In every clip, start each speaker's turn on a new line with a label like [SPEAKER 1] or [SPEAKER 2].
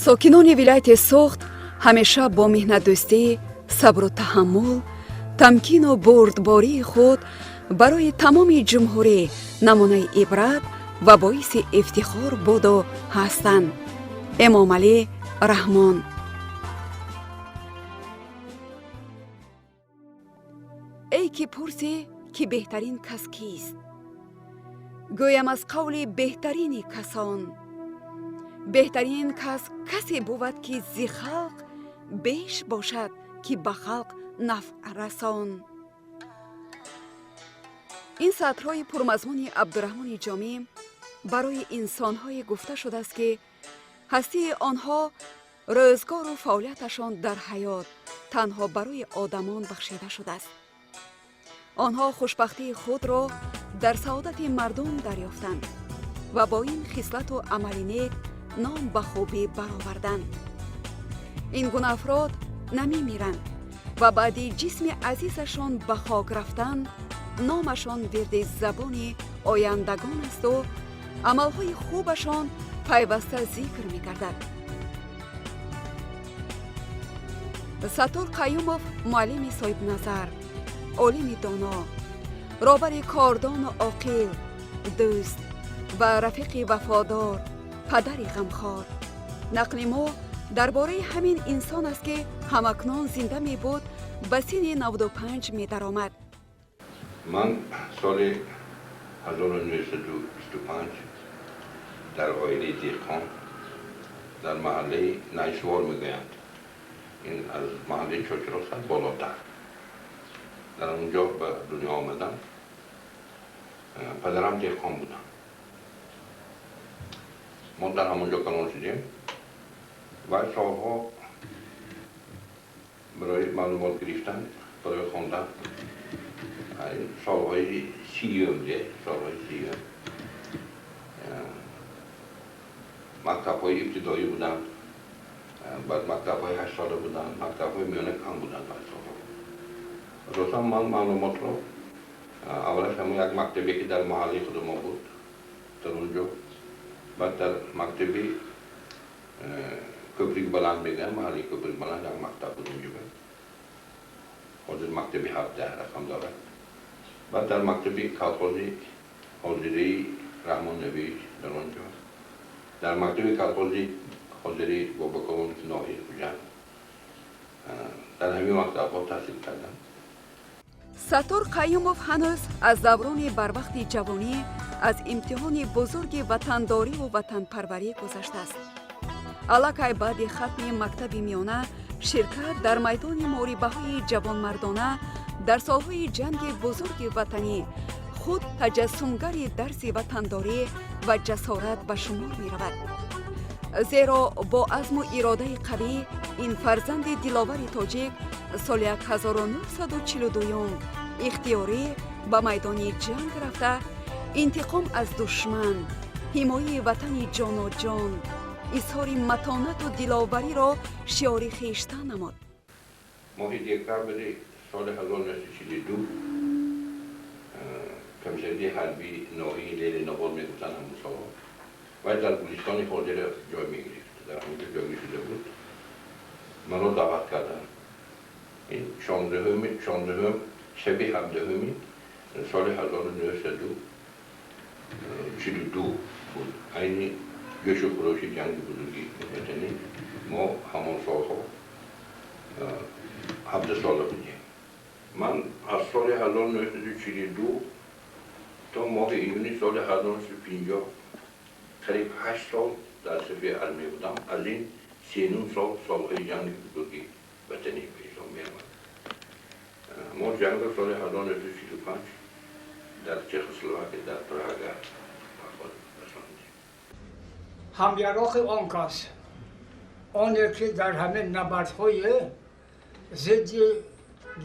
[SPEAKER 1] ساکنان ولایت سوخت همیشه با مهنت‌دوستی، صبر و تحمل، تمکین و بردباری خود برای تمام جمهوری نمونه عبرت و باعث افتخار بود و هستند. امام علی رحمان. ای که پرسی که بهترین کس کیست؟ گویم از قول بهترین کسان، بهترین کس کسی بود که زی خلق بیش باشد که به خلق نفع رسان. این سطرهای پرمضمون عبدالرحمن جامی برای انسان‌های گفته شده است که هستی آنها روزگار و فعالیتشان در حیات تنها برای آدمان بخشیده شده است. آنها خوشبختی خود را در سعادت مردم دریافتند و با این خصلت و عمل نیک نام به خوبی برآوردند. این گونه افراد نمی میرند و بعد جسم عزیزشان به خاک رفتن نامشان ورد زبان آیندگان است و عملهای خوبشان پیوسته ذکر می گردد. ستار قیوموف معلم صاحب نظر، عالم دانا، رهبر کاردان و عاقل، دوست و رفیق وفادار، پدر غمخوار. نقل ما درباره همین انسان است که همکنون زنده می بود، به سن 95 می درآمد.
[SPEAKER 2] من سال 1925 در عائله دیقان در محله نیسوار میگویند، این از محله چوچراست بالاتر، در اونجا به دنیا آمدم. پدرم دیقان بودن، ما در همونجا کلان شدیم و سالها برای معلومات گرفتن، برای خواندن، سالهای سالهای مکتب‌های ابتدایی بودن، بعد مکتب‌های 8 ساله بودن، مکتب‌های میانه کم بودن. اساسا من معلومات رو اولش همون یک مکتبی که در محله خود ما بود در اونجا، بعد در مکتبی کبریک بلند میگن، محله کبریک بلند یک مکتب بود اونجا، حاضر مکتبی 17 رقم دارد. بعد در مکتبی کلخوزی حاضری رحمان نویش در اونجا، در مکتبی کلخوزی حاضری بابکون ناهی بجن، در همین مکتب‌ها تحصیل کردم.
[SPEAKER 1] ستار قیوموف هنوز از دوران بروقت جوانی از امتحان بزرگ وطنداری و وطن پروری گذشته است. علاقه بعد ختم مکتب میانه شرکت در میدان معربه‌های جوانمردانه در سالهای جنگ بزرگ وطنی خود تجسمگر درس وطنداری و جسارت به شمار می رود. زیرا با عزم و اراده قوی این فرزند دلاور تاجیک سال 1942 اختیاری به میدان جنگ رفته انتقام از دشمن، حمایت وطن جان و جان، اظهار متانت و دلاوری را شعار خویشتن نمود.
[SPEAKER 2] ماه دکتر سال 1942 کمیسری حربی ناحیه لیل نوال میگفتن همون سال و در گلستان حاضر جای میگرفت، در همونجا جای شده بود. منو دعوت کردن. این 16 شب 17 سال 1942 بود. این جوش و خروش جنگ بزرگی وطنی. ما همون سالها 17 ساله بودیم. من از سال 1942 تا ماه ایونی سال 1950 قریب 8 سال در سپاه علمی بودم. از این 39 سال سالهای جنگ بزرگی وطنی به حساب می آمد. ما جنگ سال 1945 در چکسلواکی در پراگ رساندیم.
[SPEAKER 3] همیراق آن کس، آنی که در همه نبردهای ضد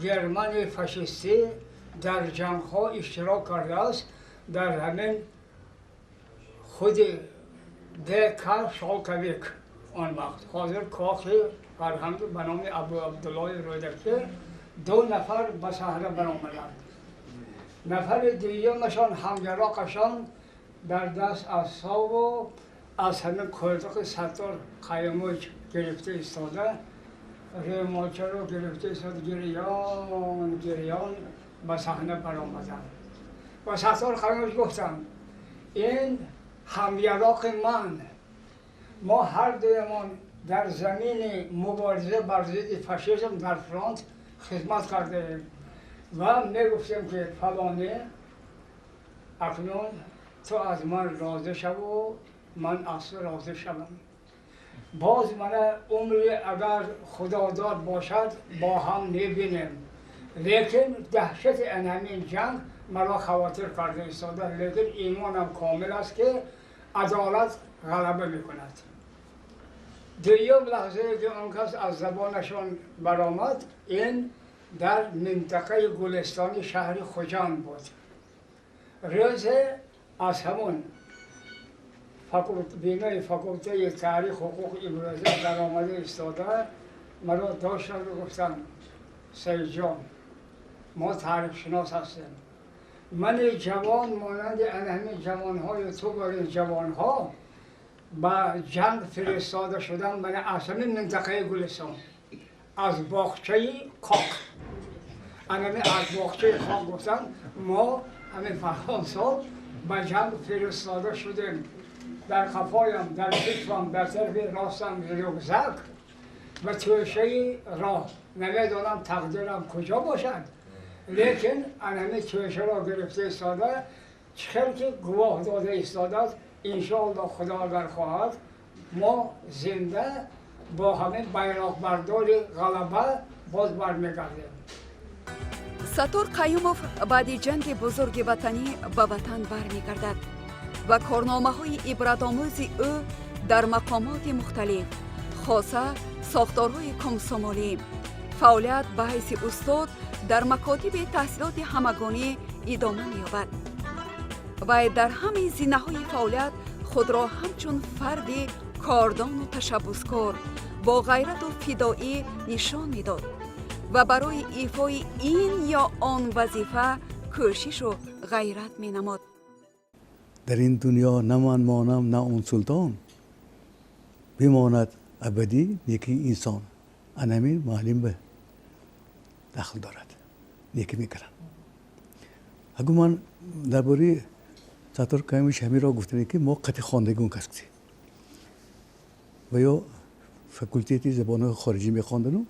[SPEAKER 3] گرمن فاشیستی در جنگ‌ها اشتراک کرده است، در همین خود دکا شالکویک آن وقت حاضر کاخ فرهنگ به نام ابو عبدالله رودکی 2 نفر به صحنه برآمدند. نفر دیگرشان همگراقشان در دست عصا و از همین کلدق ستار قیومو گرفته ایستاده، ریماچه رو گرفته ایستاده، گریان به صحنه برآمدن. و ستار قیومو گفتم این همیراق من، ما هر دویمان در زمین مبارزه بر ضد فاشیسم در فرانت خدمت کرده ایم و میگفتیم که فلانه اکنون تو از من راضی شو و من از تو راضی شوم. باز من عمری اگر خدا داد باشد با هم میبینیم، لیکن دهشت همین جنگ مرا خواطر کرده ایستاده، لیکن ایمانم کامل است که عدالت غلبه میکند. دویم لحظه که اون کس از زبانشان برآمد، این در منطقه گلستانی شهر خوجان بود. روز از همون بینای فاکولته تاریخ حقوق ابرازی در آمده ایستاده، مرا داشتن و گفتن سید جان ما تاریخ شناس هستیم، من جوان مانند همین جوانهای تو برای جوانها با جنگ فرستاده شدم. من از همین منطقه گلستان از باغچه کاک، از باغچه کاک گفتم ما همین فرهان سال با جنگ فرستاده شدیم. در قفایم، در کتفم، در طرف راستم رکزک و توشه راه، نمیدانم تقدیرم کجا باشد، لیکن همین توشه را گرفته ایستاده، چخیر که گواه داده ایستاده است، انشاءالله خدا اگر خواهد ما زنده با همین بیرق بردار غلبه باز برمیگردیم.
[SPEAKER 1] ستار قیومов بعد جنگ بزرگ وطنی به وطن برمیگردد و کارنامه‌های عبرت‌آموز او در مقامات مختلف، خاصه ساختارهای کمسومالی، فعالیت به حیث استاد در مکاتب تحصیلات همگانی ادامه می‌یابد. و در همین زینه‌های فعالیت خود را همچون فرد کاردان و تشبثکار با غیرت و فدایی نشان می‌داد و برای ایفای این یا آن وظیفه کوشش و غیرت می‌نمود.
[SPEAKER 4] در این دنیا نه من مانم نه اون سلطان، بماند ابدی نیکی انسان. همین معلم به دخل دارد، نیکی میکنن. اگه من درباره ستار قیومش همین را گفتم که ما قطع خواندگی اون کس کسی و یا فکولتیتی زبان خارجی میخواندن و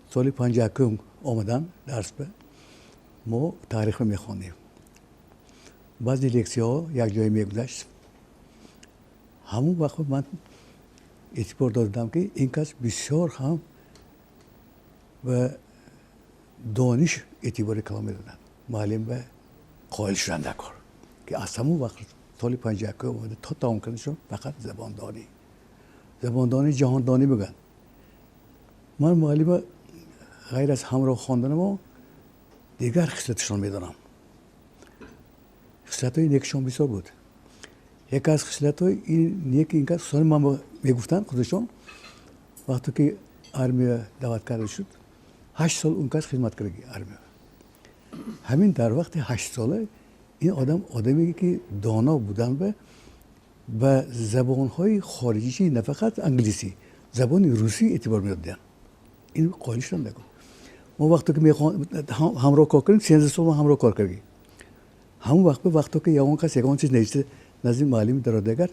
[SPEAKER 4] سال 51 آمدن درس به ما تاریخ میخواندیم. بعضی لکسی ها یک جایی میگذشت، همون وقت من اعتبار دادم که این کس بسیار هم و دانش اعتبار کلام میدادن. معلم به قائل شدن کار که از همون وقت سال 51 آمده تا تمام کردنشون فقط زباندانی جهاندانی بگن. من معلم غیر از همراه خواندنم و دیگر خصلتشون میدانم. خصلت‌های نیکشون بسیار بود. یک از خصلت‌های نیک این که سال من میگفتن خودشون وقتی که آرمی دعوت کرده شد 8 سال اون کس خدمت کرده آرمی. همین در وقت 8 ساله این آدمی که دانا بودن به زبان‌های خارجی نه فقط انگلیسی، زبان روسی اعتبار میدادن. این قائلش نگو. ما وقتی که همراه کار کردیم 13 سال ما همراه کار کردیم. همون وقتی که یگان کس یگان چیز نوشته نزد معلم درآمدگر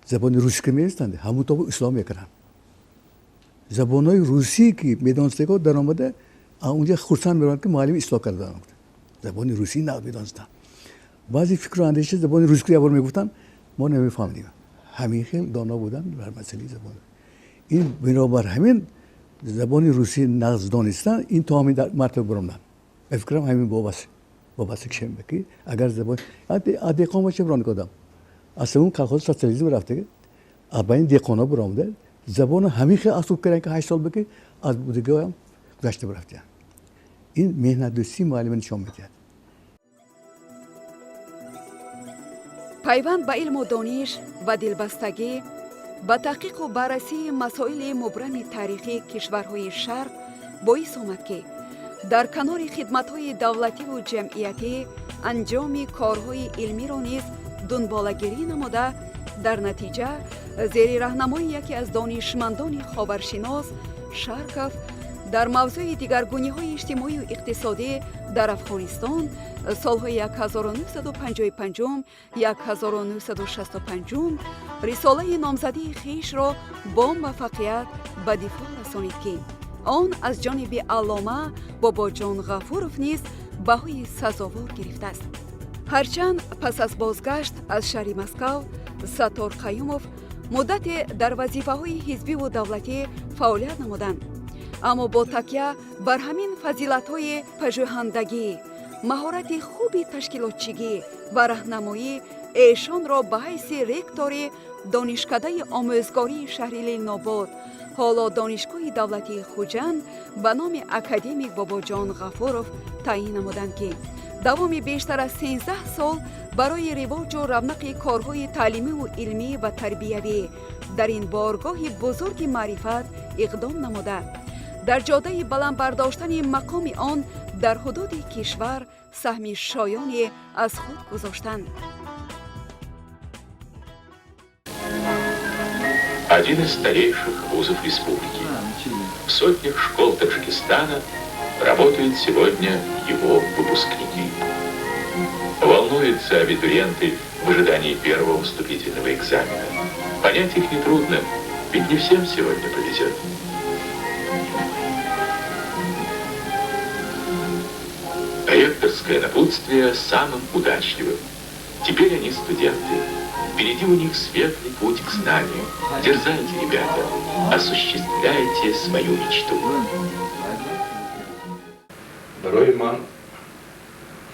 [SPEAKER 4] زبان روسی که می‌نویسند همون تو اسلام میکنن. زبان‌های روسی که میدانسته که درآمده اونجا خرسان میرن که معلم اصلاح کرده. زبان روسی نه میدانستن. بعضی فکر و اندیشه زبان روسی که میگفتن ما نمیفهمیدیم. همین خیلی دانا بودن بر مسئله زبان. این بنابر همین زبان روسی نقض دانستن این تا همین مرتبه برامدن. فکرم همین وابسته کشم بکی اگر زبان دیقان چه بران کدام اصلا اون کارخانه سوسیالیسم رفته ابین دیقانا برامده زبان همین خیلی اصول کردن که 8 سال بکی از بودگی هم گذشته برفته. این مهنت دوستی معلم نشان میده.
[SPEAKER 1] پیوند به علم و دانش و دلبستگی با تحقیق و بررسی مسائل مبرم تاریخی کشورهای شرق باعث آمد که در کنار خدمت‌های دولتی و جمعیتی انجام کارهای علمی را نیز دنباله‌گیری نموده در نتیجه زیر راهنمایی یکی از دانشمندان خاورشناس شارکوف در موضوع دیگرگونی‌های اجتماعی و اقتصادی در افغانستان سالهای 1955 1965 رساله نامزدی خویش را با موفقیت به دفاع رسانید که آن از جانب علامه باباجان غفورов نیز بهای سزاوار گرفته است. هرچند پس از بازگشت از شهر مسکو ستار قیومов مدت در وظیفه‌های حزبی و دولتی فعالیت نمودند، اما با تکیه بر همین فضیلت‌های پژوهندگی، مهارت خوبی تشکیلاتچیگی و راهنمایی ایشان را به حیث رکتور دانشکده آموزگاری شهر لیل‌آباد حالا دانشگاه دولتی خوجند به نام اکادمیک باباجان غفورов تعیین نمودند که دوام بیشتر از 13 سال برای رواج و رونق کارهای تعلیمی و علمی و تربیوی در این بارگاه بزرگ معرفت اقدام نموده در جاده بلند برداشتن مقام آن در حدود کشور سهم شایانی از خود گذاشتند.
[SPEAKER 5] Один из старейших вузов республики. В сотнях школ Таджикистана работают сегодня его выпускники. Волнуются абитуриенты в ожидании первого вступительного экзамена. Понять их нетрудно, ведь не всем сегодня повезет. Ректорское напутствие самым удачливым. Теперь они студенты. Впереди у них светлый путь к знанию. Дерзайте, ребята, осуществляйте свою мечту.
[SPEAKER 2] برای من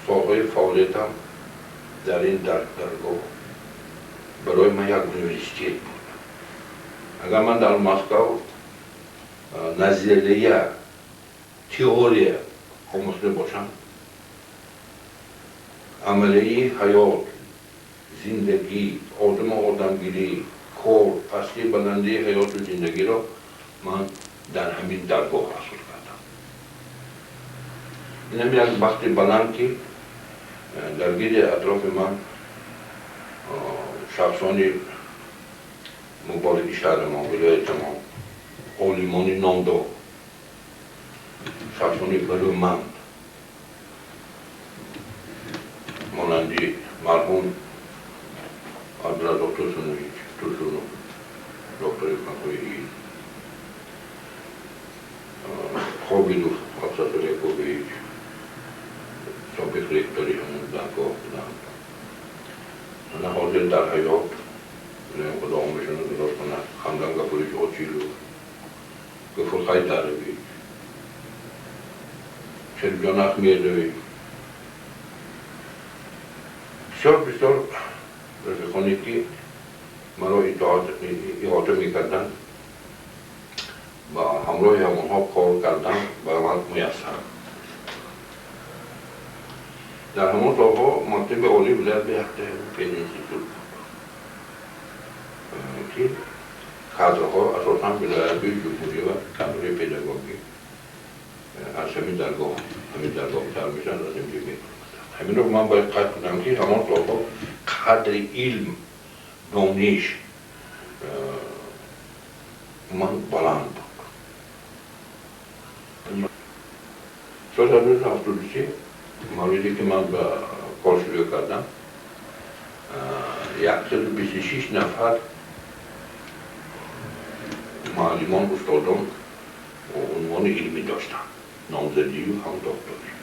[SPEAKER 2] سالهای فعالیتم در این درگاه برای من یک یونیورسیتی بود. اگر من در مسکو نظریه تئوری آموخته باشم، عملی حیات، زندگی، آدمگیری، کار، پستی بلندی حیات و زندگی را من در همین درگاه حاصل کردم. این هم یک بخت بلند که در گیر اطراف من شخصانی مبارک شهر ما، ولایت ما، عالمان نامدار، شخصانی برومند مانندی مرحوم عبدالله دکتر سنویچ، دکتر مکویی، خوابیدو افسر یکوبیچ، سابق رکتوری همون درگاه بودن. من حاضر در حیات خدا عمرشون رو دراز کنند، خمدان گفوریش آچیلو، گفور خیلی دربی، چرجان اخمیدوی، بسیار رفیقانی که مرا احاطه میکردن و همراه همونها کار کردن برای من میسر. در همون سالها مکتب عالی ولایت به حق پدینستیتوت بود که کادرها اساساً ولایت‌های جمهوری و کادرهای پداگوژی از همین درگاه تر میشن، از اینجا میکنن. همین رو من باید قطع کنم که همان سالها قدر علم، دانش من بلند بود. سال 1973 موردی که من به کار شروع کردم 126 نفر معلمان استادان عنوان علمی داشتن، نامزدی و هم دکتری.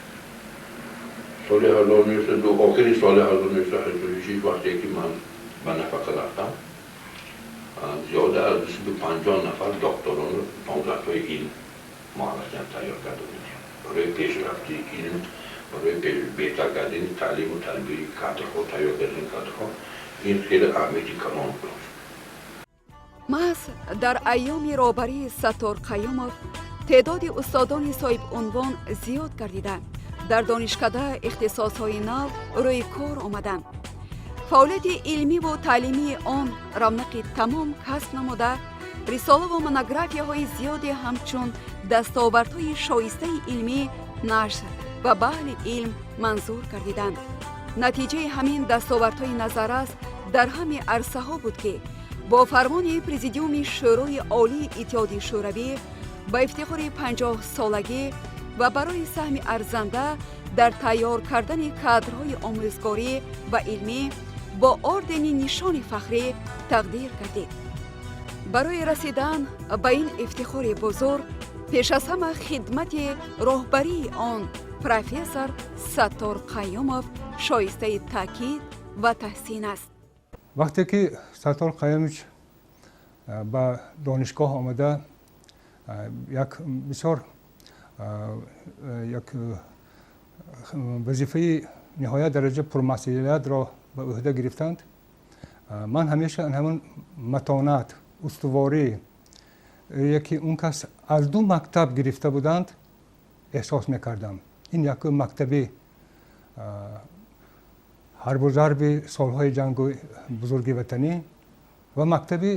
[SPEAKER 2] سال 1902 آخری سال 1986 وقتی که من به نفقه رفتم زیاده از 250 نفر دکتران نامزدهای علم معرفیان تیار کرده بودیم برای پیشرفتی علم، برای بهتر کردن تعلیم و تربیت کادرها، تیار کردن کادرها. این خیلی اهمیتی کلان داشت.
[SPEAKER 1] محض در ایام رهبری ستار قیومov تعداد استادان صاحب عنوان زیاد گردیده در دانشکده اختصاصهای نو روی کار آمدند. فعالیت علمی و تعلیمی آن رونق تمام کسب نموده، رساله و مونوگرافیاهای زیادی همچون دستاوردهای شایسته علمی نشر و به اهل علم منظور گردیدند. نتیجه همین دستاوردهای نظر است дар ҳами арсаҳо буд ки бо фармони президиуми шӯрои олии иттиҳоди шӯравӣ ба ифтихори 50-солагӣ ва барои саҳми арзанда дар тайёр кардани кадрҳои омӯзгорӣ ва илмӣ бо ордени нишони фахрӣ тақдир гардид. барои расидан ба ин ифтихори бузург пеш аз ҳама хидмати роҳбарии он профессор Саттор Кайюмов шоистаи таъкид ва таҳсин аст.
[SPEAKER 3] вақте ки Саттор Кайюмович ба донишгоҳ омада як бисёр як вазифаи ниҳоят дараҷа пурмасъулиятро ба уҳда гирифтанд, ман ҳамеша ҳамон матонат, устуворӣ яке он кас аз ду мактаб гирифта буданд эҳсос мекардам. ин як мактаби ҳарбу зарби солҳои ҷангу бузурги ватанӣ ва мактаби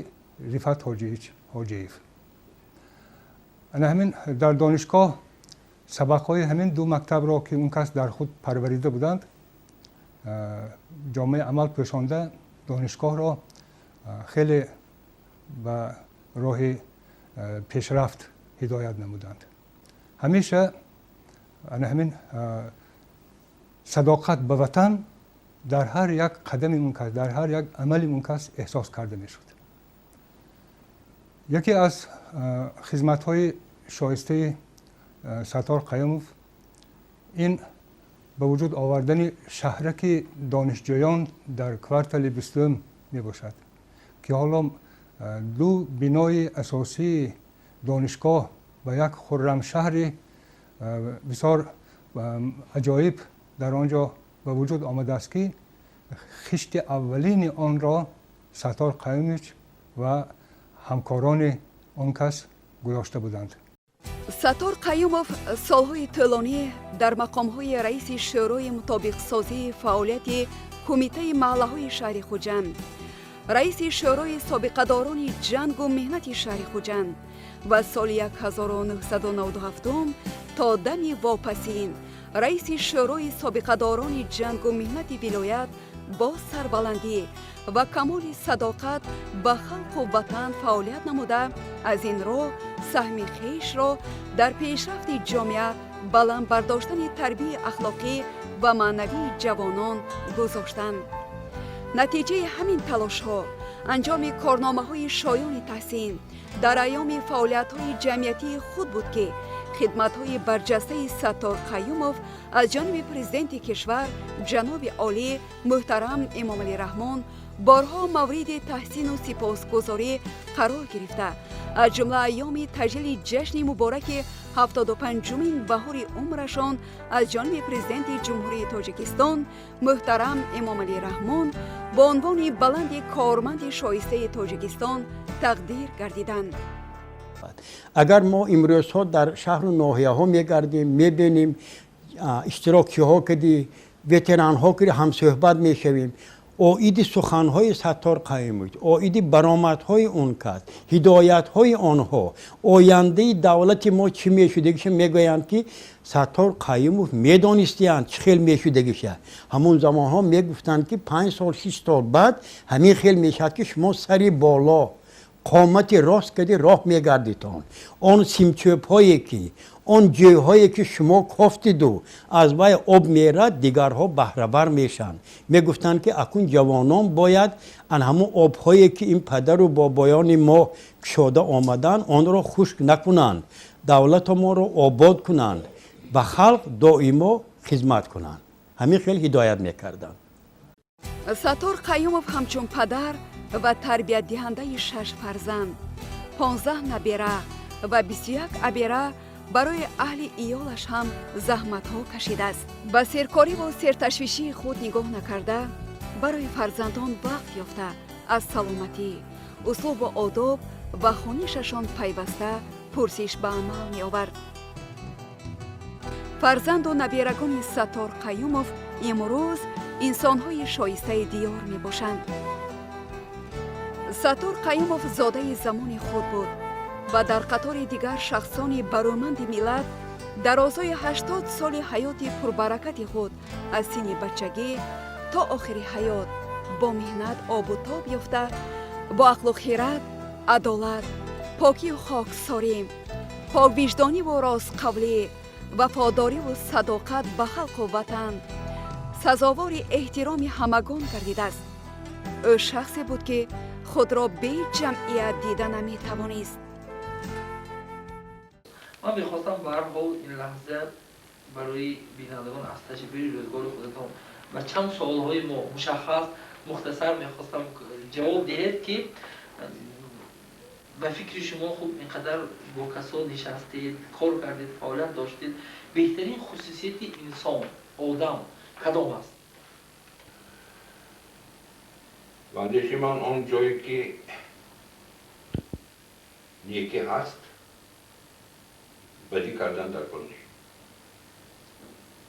[SPEAKER 3] Рифат ҳоҷиев. ҳамин дар донишгоҳ сабақҳои ҳамин ду мактабро ки он кас дар худ парварида буданд ҷомеаи амал пӯшонда донишгоҳро хеле ба роҳи пешрафт ҳидоят намуданд. ҳамеша ҳамин садоқат ба ватан дар ҳар як қадами он кас, дар ҳар як амали он кас эҳсос карда мешуд. яке аз хизматҳои шоистаи Саттор Кайюмов ин ба вуҷуд овардани шаҳраки донишҷӯён дар квартали 20 мебошад, ки ҳоло ду бинои асосии донишгоҳ ва як хуррамшаҳри бисёр аҷоиб дар он ҷо ба вуҷуд омадааст, ки хишти аввалини онро Саттор Кайюмович ва ҳамкорони он кас гузошта буданд.
[SPEAKER 1] Саттор Кайюмов солҳои тӯлонӣ дар мақомҳои раиси шӯрои мутобиқсозии фаъолияти кумитаи маҳаллаҳои шаҳри Хуҷанд, раиси шӯрои собиқадорони ҷангу меҳнати шаҳри Хуҷанд ва соли 1997 то дами вопасин раиси шӯрои собиқадорони ҷангу меҳнати вилоят бо сарбаландӣ ва камоли садоқат ба халқу ватан фаъолият намуда, аз ин роҳ саҳми хешро дар пешрафти ҷомеа баланд бардоштани тарбияи ахлоқӣ ва маънавии ҷавонон гузоштанд. натиҷаи ҳамин талошҳо анҷоми корномаҳои шоёни таҳсин дар айёми фаъолиятҳои ҷамъиятии худ буд ки хидматҳои барҷастаи Саттор Кайюмов аз ҷониби президенти кишвар ҷаноби олӣ муҳтарам Эмомалӣ Раҳмон борҳо мавриди таҳсину сипосгузорӣ қарор гирифта, аз ҷумла айёми таҷлили ҷашни мубораки 75-умин баҳори умрашон аз ҷониби президенти ҷумҳурии Тоҷикистон муҳтарам Эмомалӣ Раҳмон бо унвони баланди корманди шоистаи Тоҷикистон тақдир гардиданд.
[SPEAKER 6] اگر ما امروز ها در شهر و ناحیه ها میگردیم میبینیم اشتراکی ها کدی وتران ها کدی هم صحبت میشویم اویدی سخن های ستار قیوموف اویدی برآمد های اون کس هدایت های آنها آینده دولت ما چی میشودگیش میگویند که ستار قیوموف میدانستند چه خیلی میشودگیشه همون زمان ها میگفتند که 5 سال 6 سال بعد همین خیلی میشد که شما سری بالا قامتی راست کردی راه میگردیتان آن سیمچوب هایی که آن جوهایی که شما کافتید و از وی آب میرد دیگرها بهره‌بر میشن میگفتند که اکنون جوانان باید ان همون آب هایی که این پدر و بابایان ما کشاده آمدن آن را خشک نکنند دولت ما را آباد کنند و خلق دائما خدمت کنند همین خیلی هدایت میکردند.
[SPEAKER 1] Саттор Кайюмов ҳамчун падар ва тарбиятдиҳандаи 6 фарзанд, 15 набера ва 21 абера барои аҳли иёлаш ҳам заҳматҳо кашидааст. ба серкориву серташвишии худ нигоҳ накарда, барои фарзандон вақт ёфта аз саломатӣ, услубу одоб ва хонишашон пайваста пурсиш ба амал меовард. фарзанду наберагони Саттор Кайюмов имрӯз инсонҳои шоистаи диёр мебошанд. Саттор Кайюмов зодаи замони худ буд ва дар қатори дигар шахсони барӯманди миллат дарозои 80 соли ҳаёти пурбаракати худ аз синни бачагӣ то охири ҳаёт با مهنت آب و تاب یافته با عقل و خیرت، عدالت، پاکی و خاکساری، پاک وجدانی و راست قولی، وفاداری و صداقت به خلق و وطن سزاوار احترام همگان گردیده است. او شخصی بود که خود را به جمعیت دیده نمی توانست.
[SPEAKER 7] من میخواستم به هر حال این لحظه برای بینندگان از تجربه روزگار خودتان و چند سوالهای مشخص مختصر میخواستم جواب دهید که به فکر شما خوب اینقدر با کسان نشستید، کار کردید، فعالیت داشتید، بهترین خصوصیت انسان، آدم کدام است؟
[SPEAKER 2] بعدش من اون جایی که نیکی هست بدی کردن در کل نیست.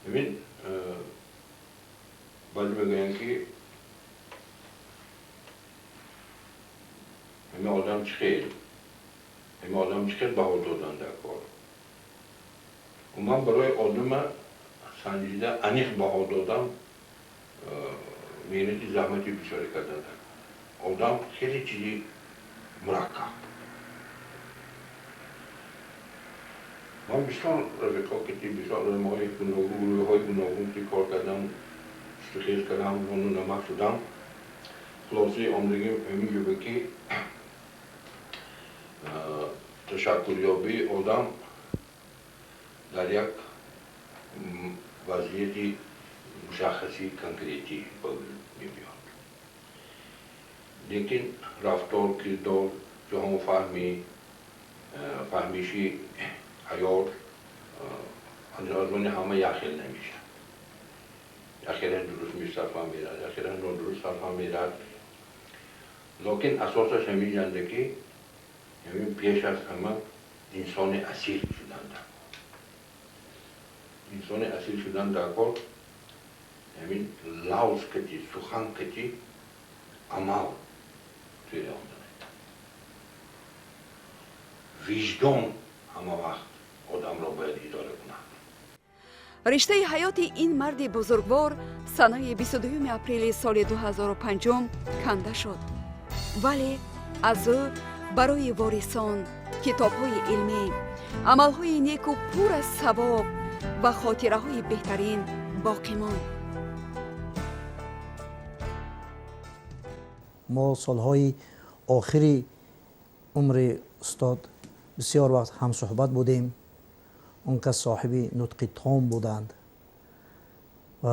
[SPEAKER 2] ببین بعد میگوین که همه آدم چخیر بها دادن در کار و من برای آدم سنجیده انیخ بها دادم مهنتی زحمتی بسیاری کردن در کار. آدم خیلی چیزی مرکب. من بسیار رفقا کتی بسیار های گوناگون گروه های گوناگون که کار کردم استخیز کردم و نمک شدم. خلاصه آمدگی همین جبه که تشکریابی آدم در یک وضعیتی مشخصی کنکریتی با می بیاد. لیکن رفتار کردار جهان فهمیشی حیات از اون همه یخیل نمیشه. یخیل درست میشه صرفا میرد، یخیل نادرست صرفا میرد. لیکن اساسش همین جنده که همین پیش از همه انسان اصیل شدن در کار. انسان اصیل شدن در کار همین لحظ کتی، سخن کتی، عمل توی آمدنه. وجدان همه وقت آدم را باید اداره کنه.
[SPEAKER 1] رشته حیات این مرد بزرگوار سنه 22 اپریل سال 2005 کنده شد. ولی از او برای وارثان کتاب‌های علمی، عمل‌های نیک و پر از ثواب و خاطره‌های بهترین باقی ماند.
[SPEAKER 8] ما سالهای آخری عمر استاد بسیار وقت هم صحبت بودیم. اون که صاحب نطق تام بودند و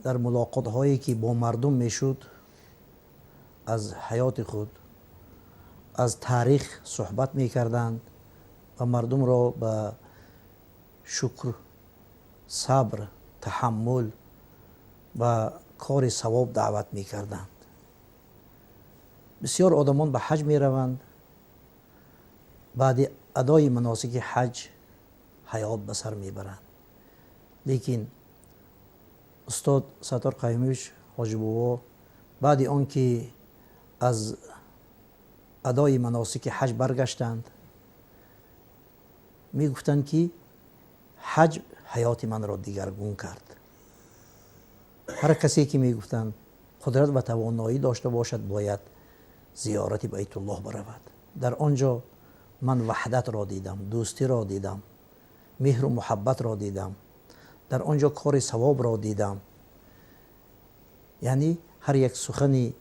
[SPEAKER 8] در ملاقات هایی که با مردم میشد از حیات خود، از تاریخ صحبت میکردند و مردم را به شکر، صبر، تحمل و کار ثواب دعوت میکردند. بسیار آدمان به حج میروند، بعد ادای مناسک حج حیات به سر میبرند. لیکن استاد ستار قیوموف حاجی بابا بعد آنکه از ادای مناسک حج برگشتند میگفتند که حج حیات من را دیگرگون کرد. هر کسی که میگفتند قدرت و توانایی داشته باشد باید زیارت بیت الله برود. در آنجا من وحدت را دیدم، دوستی را دیدم، مهر و محبت را دیدم، در آنجا کار ثواب را دیدم. یعنی هر یک سخنی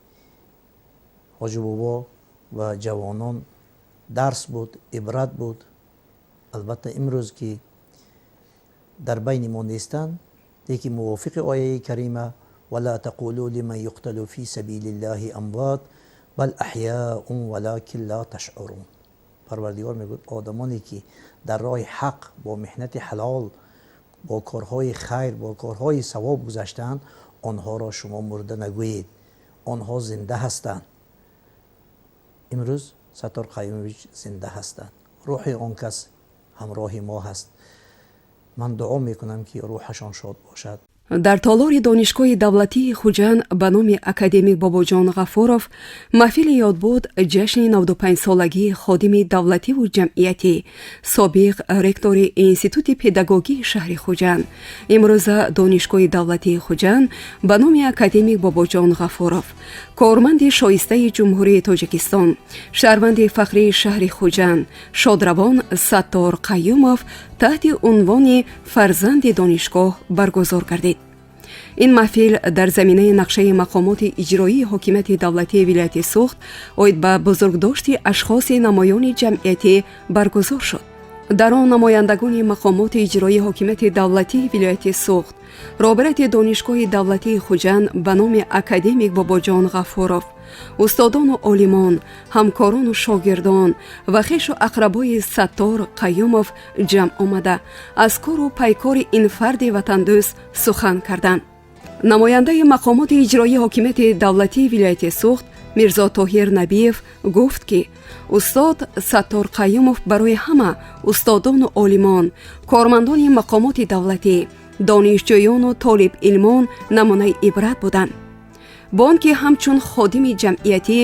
[SPEAKER 8] حاجی بابا و جوانان درس بود، عبرت بود. البته امروز که در بین ما نیستند، لیکن موافق آیه کریمه ولا تقولوا لمن يقتل في سبيل الله اموات بل احیاء ولكن لا تشعرون. پروردگار میگوید آدمانی که در راه حق با محنت حلال، با کارهای خیر، با کارهای ثواب گذشتند، آنها را شما مرده نگویید، آنها زنده هستند. امروز ستار قیوموف زنده هستند. روح آن کس همراه ما هست. من دعا میکنم که روحشان شاد باشد.
[SPEAKER 1] дар толори донишгоҳи давлатии хуҷанд ба номи академик бобоҷон ғафуров маҳфили ёдбуд ҷашни 95-солагии ходими давлативу ҷамъиятӣ собиқ ректори институти педагогии шаҳри хуҷанд. имрӯза донишгоҳи давлатии хуҷанд ба номи академик бобоҷон ғафуров корманди шоистаи ҷумҳурии тоҷикистон, шаҳрванди фахрии шаҳри хуҷанд шодравон Саттор Кайюмов таҳти унвони «Фарзанди донишгоҳ» баргузор гардид. ин маҳфил дар заминаи нақшаи мақомоти иҷроии ҳокимияти давлатии вилояти Суғд оид ба бузургдошти ашхоси намоёни ҷамъиятӣ баргузор шуд. дар он намояндагони мақомоти иҷроии ҳокимияти давлатии вилояти Суғд роҳбарияти донишгоҳи давлатии хуҷанд ба номи академик бобоҷон ғафуров устодону олимон, ҳамкорону шогирдон ва хешу ақрабои Саттор Кайюмов ҷамъ омада аз кору пайкори ин фарди ватандӯст сухан карданд. намояндаи мақомоти иҷроии ҳокимияти давлатии вилояти Суғд Мирзо Тоҳир Набиев гуфт ки устод Саттор Кайюмов барои ҳама устодону олимон, кормандони мақомоти давлатӣ, донишҷӯёну толибилмон намунаи ибрат буданд. бо он ки ҳамчун ходими ҷамъиятӣ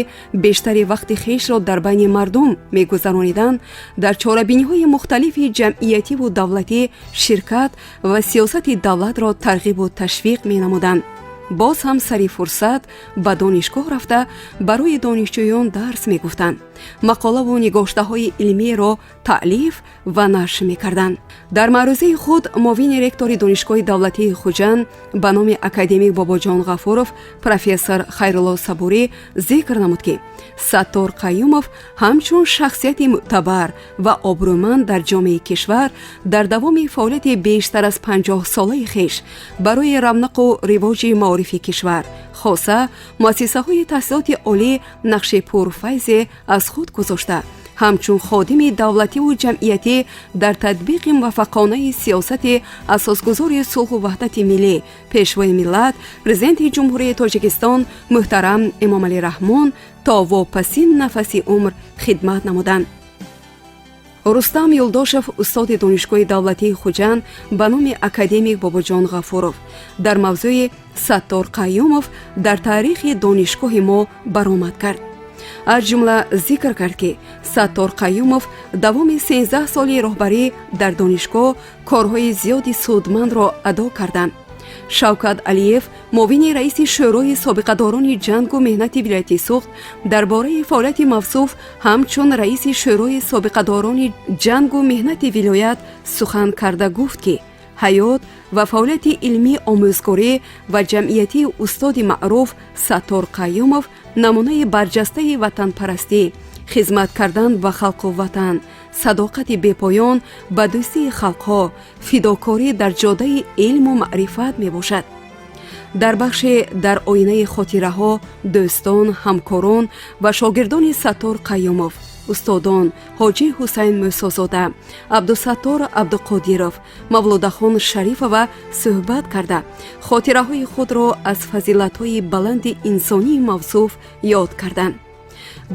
[SPEAKER 1] бештари вақти хешро дар байни мардум мегузарониданд, дар чорабиниҳои мухталифи ҷамъиятиву давлатӣ ширкат ва сиёсати давлатро тарғибу ташвиқ менамуданд. боз ҳам сари фурсат ба донишгоҳ рафта барои донишҷӯён дарс мегуфтанд, мақолаву нигоштаҳои илмиеро таълиф ва нашр мекарданд. дар маърузаи худ муовини ректори донишгоҳи давлатии хуҷанд ба номи академик бобоҷон ғафуров профессор Хайрулло Сабурӣ зикр намуд ки Саттор Кайюмов ҳамчун шахсияти мӯътабар ва обрӯманд дар ҷомеаи кишвар дар давоми фаъолияти бештар аз 50 солаи хеш барои равнақу ривоҷи маорифи кишвар хоса муассисаҳои таҳсилоти олӣ нақши пурфайзе аз худ гузошта, ҳамчун ходими давлативу ҷамъиятӣ дар татбиқи муваффақонаи сиёсати асосгузори сулҳу ваҳдати миллӣ пешвои миллат президенти ҷумҳурии Тоҷикистон муҳтарам Эмомалӣ Раҳмон то вопасин нафаси умр хидмат намуданд. рустам юлдошев устоди донишгоҳи давлатии хуҷанд ба номи академик бобоҷон ғафуров дар мавзӯи Саттор Кайюмов дар таърихи донишгоҳи мо баромад кард. аз ҷумла зикр кард ки Саттор Кайюмов давоми 13 соли роҳбарӣ дар донишгоҳ корҳои зиёди судмандро адо карданд. Шавкат Алиев, муовини раиси шӯрои собиқадорони ҷангу меҳнати вилояти Суғд дар бораи фаъолияти мавсуф ҳамчун раиси шӯрои собиқадорони ҷангу меҳнати вилоят сухан карда гуфт ки ҳаёт ва фаъолияти илмии омӯзгорӣ ва ҷамъиятии устоди маъруф Саттор Кайюмов намунаи барҷастаи ватанпарастӣ, хизмат кардан ба халқу ватан, садоқати бепоён ба дӯстии халқҳо, фидокорӣ дар ҷодаи илму маърифат мебошад. дар бахше дар оинаи хотираҳо дӯстон, ҳамкорон ва шогирдони Саттор Кайюмов, устодон ҳоҷӣ Ҳусайн Мусозода, Абдусаттор Абдуқодиров, Мавлудахон Шарифова суҳбат карда хотираҳои худро аз фазилатҳои баланди инсонии мавсуф ёд карданд.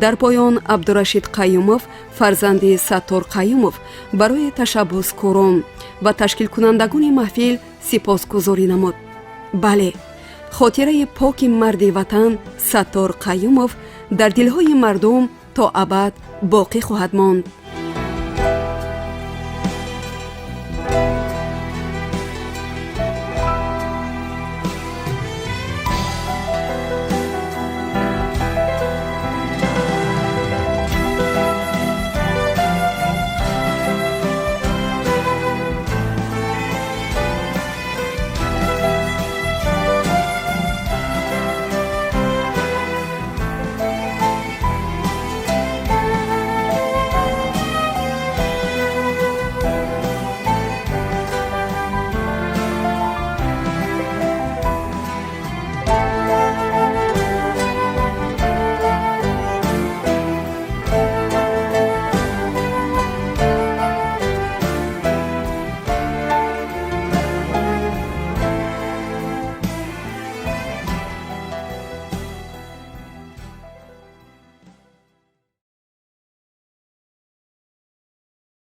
[SPEAKER 1] дар поён Абдурашид Кайюмов, фарзанди Саттор Кайюмов, барои ташаббускорон ва ташкилкунандагони маҳфил сипосгузорӣ намуд. бале, хотираи поки марди ватан Саттор Кайюмов дар дилҳои мардум то абад боқӣ хоҳад монд.